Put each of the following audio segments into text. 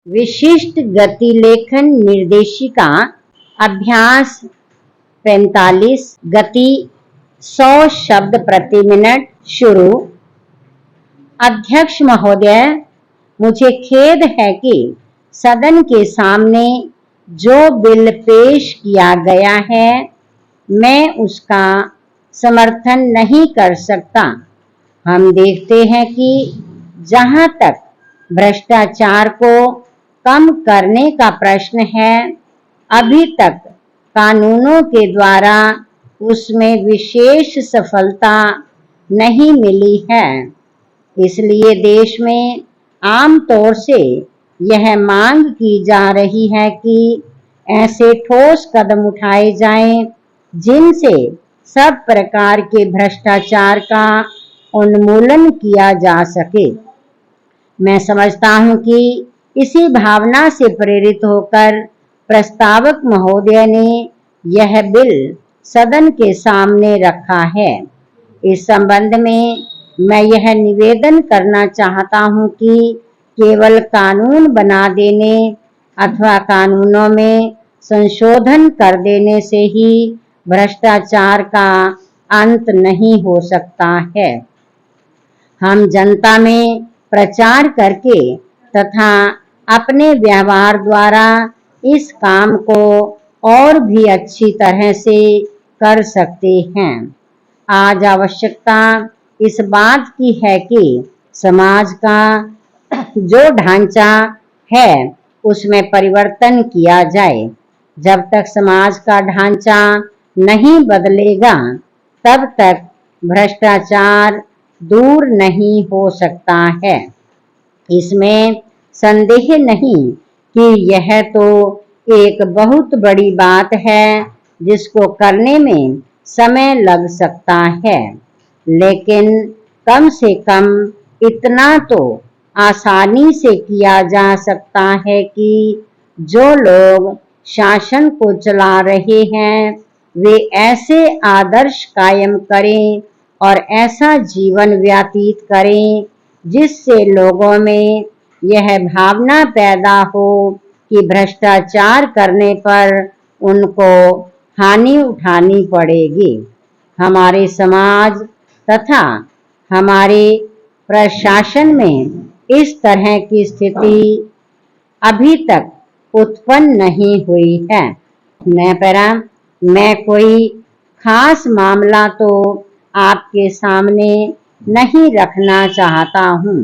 विशिष्ट गति लेखन निर्देशिका अभ्यास 45 गति 100 शब्द प्रति मिनट शुरू। अध्यक्ष महोदय, मुझे खेद है कि सदन के सामने जो बिल पेश किया गया है मैं उसका समर्थन नहीं कर सकता। हम देखते हैं कि जहां तक भ्रष्टाचार को कम करने का प्रश्न है, अभी तक कानूनों के द्वारा उसमें विशेष सफलता नहीं मिली है। इसलिए देश में आम तौर से यह मांग की जा रही है कि ऐसे ठोस कदम उठाए जाएं जिनसे सब प्रकार के भ्रष्टाचार का उन्मूलन किया जा सके। मैं समझता हूं कि इसी भावना से प्रेरित होकर प्रस्तावक महोदय ने यह बिल सदन के सामने रखा है। इस संबंध में मैं यह निवेदन करना चाहता हूं कि केवल कानून बना देने अथवा कानूनों में संशोधन कर देने से ही भ्रष्टाचार का अंत नहीं हो सकता है। हम जनता में प्रचार करके तथा अपने व्यवहार द्वारा इस काम को और भी अच्छी तरह से कर सकते हैं। आज आवश्यकता इस बात की है कि समाज का जो ढांचा है उसमें परिवर्तन किया जाए। जब तक समाज का ढांचा नहीं बदलेगा तब तक भ्रष्टाचार दूर नहीं हो सकता है। इसमें संदेह नहीं कि यह तो एक बहुत बड़ी बात है जिसको करने में समय लग सकता है, लेकिन कम से कम इतना तो आसानी से किया जा सकता है कि जो लोग शासन को चला रहे हैं वे ऐसे आदर्श कायम करें और ऐसा जीवन व्यतीत करें जिससे लोगों में यह भावना पैदा हो कि भ्रष्टाचार करने पर उनको हानि उठानी पड़ेगी। हमारे समाज तथा हमारे प्रशासन में इस तरह की स्थिति अभी तक उत्पन्न नहीं हुई है। मैं कोई खास मामला तो आपके सामने नहीं रखना चाहता हूँ,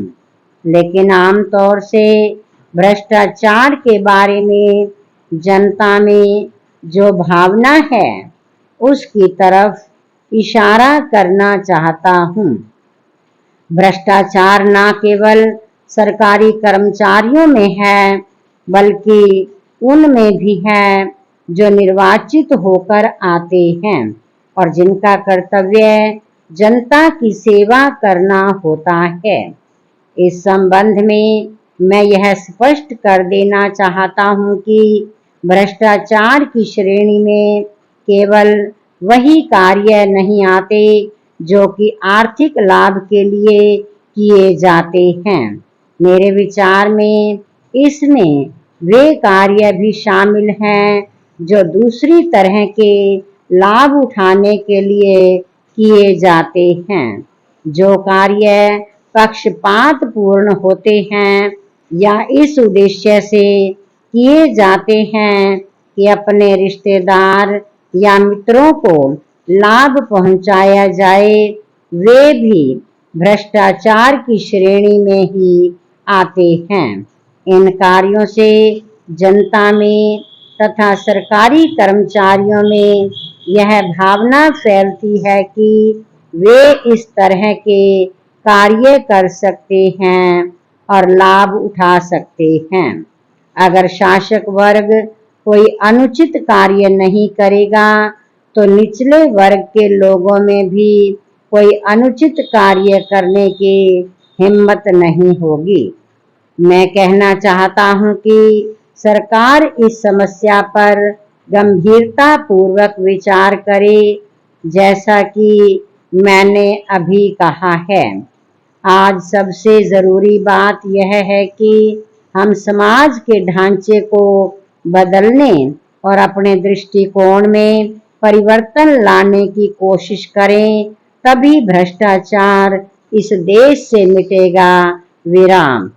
लेकिन आमतौर से भ्रष्टाचार के बारे में जनता में जो भावना है उसकी तरफ इशारा करना चाहता हूँ। भ्रष्टाचार न केवल सरकारी कर्मचारियों में है बल्कि उनमें भी है जो निर्वाचित होकर आते हैं और जिनका कर्तव्य जनता की सेवा करना होता है। इस संबंध में मैं यह स्पष्ट कर देना चाहता हूं कि भ्रष्टाचार की श्रेणी में केवल वही कार्य नहीं आते जो कि आर्थिक लाभ के लिए किए जाते हैं। मेरे विचार में इसमें वे कार्य भी शामिल हैं जो दूसरी तरह के लाभ उठाने के लिए किए जाते हैं। जो कार्य पक्षपात पूर्ण होते हैं या इस उद्देश्य से किए जाते हैं कि अपने रिश्तेदार या मित्रों को लाभ पहुंचाया जाए, वे भी भ्रष्टाचार की श्रेणी में ही आते हैं। इन कार्यों से जनता में तथा सरकारी कर्मचारियों में यह भावना फैलती है कि वे इस तरह के कार्य कर सकते हैं और लाभ उठा सकते हैं। अगर शासक वर्ग कोई अनुचित कार्य नहीं करेगा तो निचले वर्ग के लोगों में भी कोई अनुचित कार्य करने की हिम्मत नहीं होगी। मैं कहना चाहता हूं कि सरकार इस समस्या पर गंभीरता पूर्वक विचार करे, जैसा कि मैंने अभी कहा है। आज सबसे जरूरी बात यह है कि हम समाज के ढांचे को बदलने और अपने दृष्टिकोण में परिवर्तन लाने की कोशिश करें, तभी भ्रष्टाचार इस देश से मिटेगा। विराम।